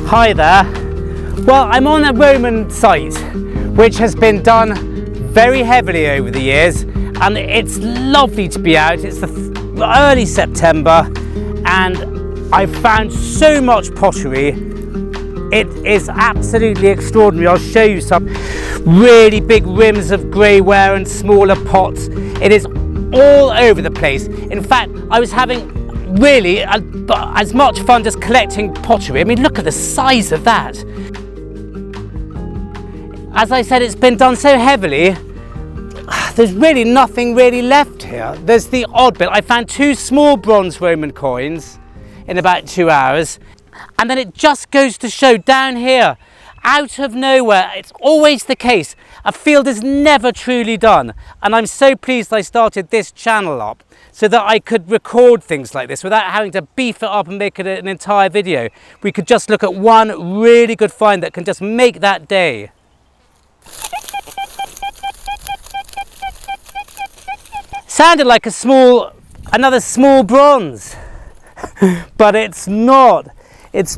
Hi there. Well, I'm on a Roman site which has been done very heavily over the years, and it's lovely to be out. It's the early September and I've found so much pottery. It is absolutely extraordinary. I'll show you some really big rims of greyware and smaller pots. It is all over the place. In fact, I was having really as much fun just collecting pottery. I mean, look at the size of that. As I said, it's been done so heavily, there's really nothing really left here. There's the odd bit. I found 2 small bronze Roman coins in about 2 hours. And then it just goes to show down here, out of nowhere, it's always the case. A field is never truly done. And I'm so pleased I started this channel up so that I could record things like this without having to beef it up and make it an entire video. We could just look at one really good find that can just make that day. Sounded like another small bronze, but it's not. It's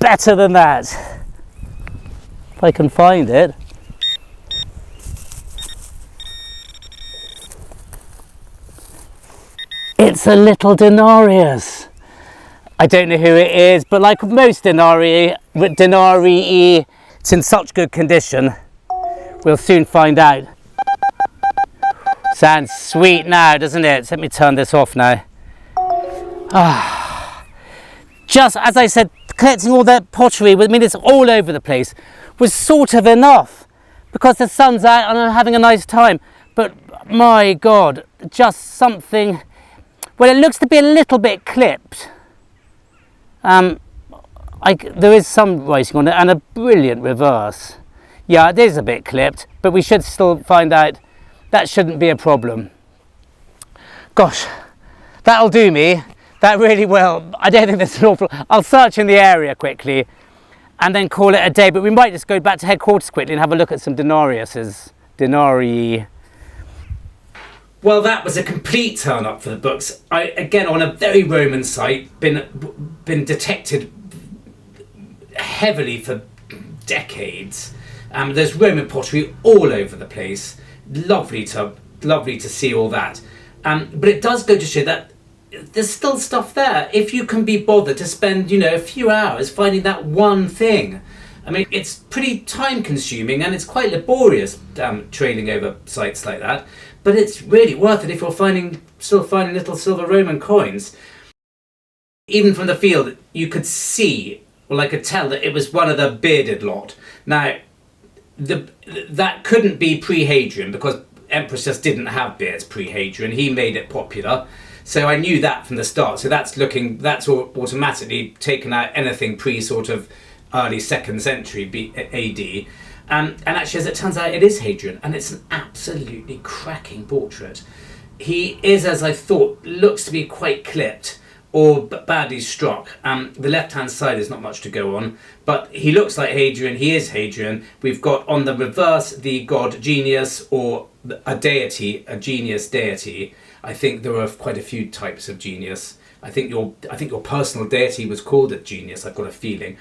better than that. If I can find it. It's a little Denarius. I don't know who it is, but like most denarii, it's in such good condition. We'll soon find out. Sounds sweet now, doesn't it? Let me turn this off now. Just as I said, collecting all that pottery, I mean, it's all over the place, was sort of enough because the sun's out and I'm having a nice time. But my God, just something. Well, it looks to be a little bit clipped. There is some writing on it and a brilliant reverse. Yeah, it is a bit clipped, but we should still find out. That shouldn't be a problem. Gosh, that'll do me. That really will. I don't think there's an awful. I'll search in the area quickly and then call it a day, but we might just go back to headquarters quickly and have a look at some denarii. Well, that was a complete turn up for the books. Again, on a very Roman site, been detected heavily for decades. There's Roman pottery all over the place. Lovely to see all that. But it does go to show that there's still stuff there. If you can be bothered to spend, a few hours finding that one thing. I mean, it's pretty time consuming and it's quite laborious trailing over sites like that. But it's really worth it if you're still finding little silver Roman coins. Even from the field, you could see, well, I could tell that it was one of the bearded lot. Now, that couldn't be pre-Hadrian because Emperors just didn't have beards pre-Hadrian. He made it popular. So I knew that from the start. So that's automatically taken out anything pre sort of early 2nd century AD. And actually, as it turns out, it is Hadrian, and it's an absolutely cracking portrait. He is, as I thought, looks to be quite clipped or badly struck. The left-hand side is not much to go on, but he looks like Hadrian. He is Hadrian. We've got on the reverse the god Genius, or a deity, a genius deity. I think there are quite a few types of genius. I think your personal deity was called a genius. I've got a feeling,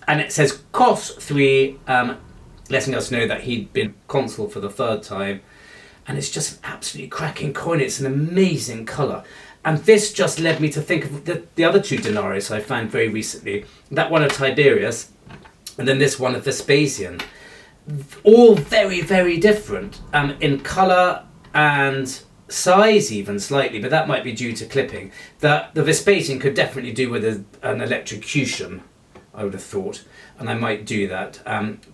and it says Cos 3. Letting us know that he'd been consul for the 3rd time, and it's just an absolutely cracking coin. It's an amazing colour, and this just led me to think of the other 2 denarius I found very recently, that one of Tiberius and then this one of Vespasian, all very, very different in colour and size, even slightly, but that might be due to clipping. The Vespasian could definitely do with an electrocution, I would have thought, and I might do that,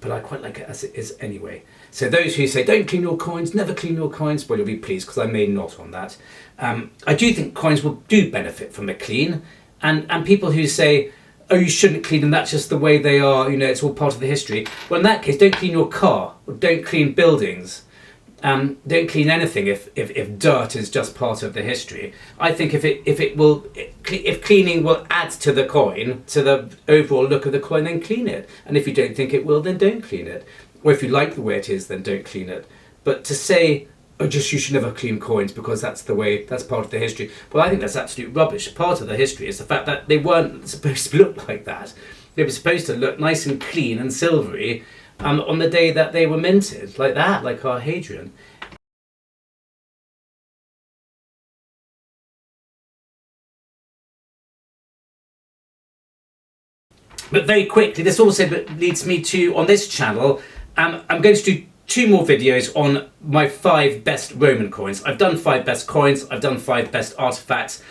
but I quite like it as it is anyway. So those who say don't clean your coins, never clean your coins, well, you'll be pleased because I may not on that. I do think coins do benefit from a clean, and people who say, oh, you shouldn't clean them, that's just the way they are, it's all part of the history. Well, in that case, don't clean your car, or don't clean buildings. don't clean anything if dirt is just part of the history. I think if cleaning will add to the coin, to the overall look of the coin, then clean it. And if you don't think it will, then don't clean it. Or if you like the way it is, then don't clean it. But to say, oh, just you should never clean coins because that's part of the history. Well, I think that's absolute rubbish. Part of the history is the fact that they weren't supposed to look like that. They were supposed to look nice and clean and silvery on the day that they were minted, like that, like our Hadrian. But very quickly, this also leads me to, on this channel, I'm going to do 2 more videos on my 5 best Roman coins. I've done 5 best coins, I've done 5 best artifacts.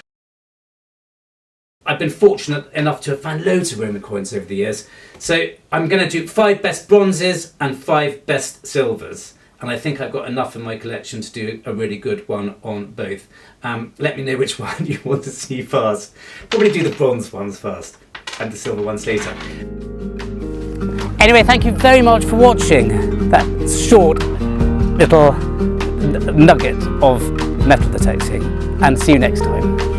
I've been fortunate enough to have found loads of Roman coins over the years. So I'm going to do 5 best bronzes and 5 best silvers. And I think I've got enough in my collection to do a really good one on both. Let me know which one you want to see first. Probably do the bronze ones first and the silver ones later. Anyway, thank you very much for watching that short little nugget of metal detecting, and see you next time.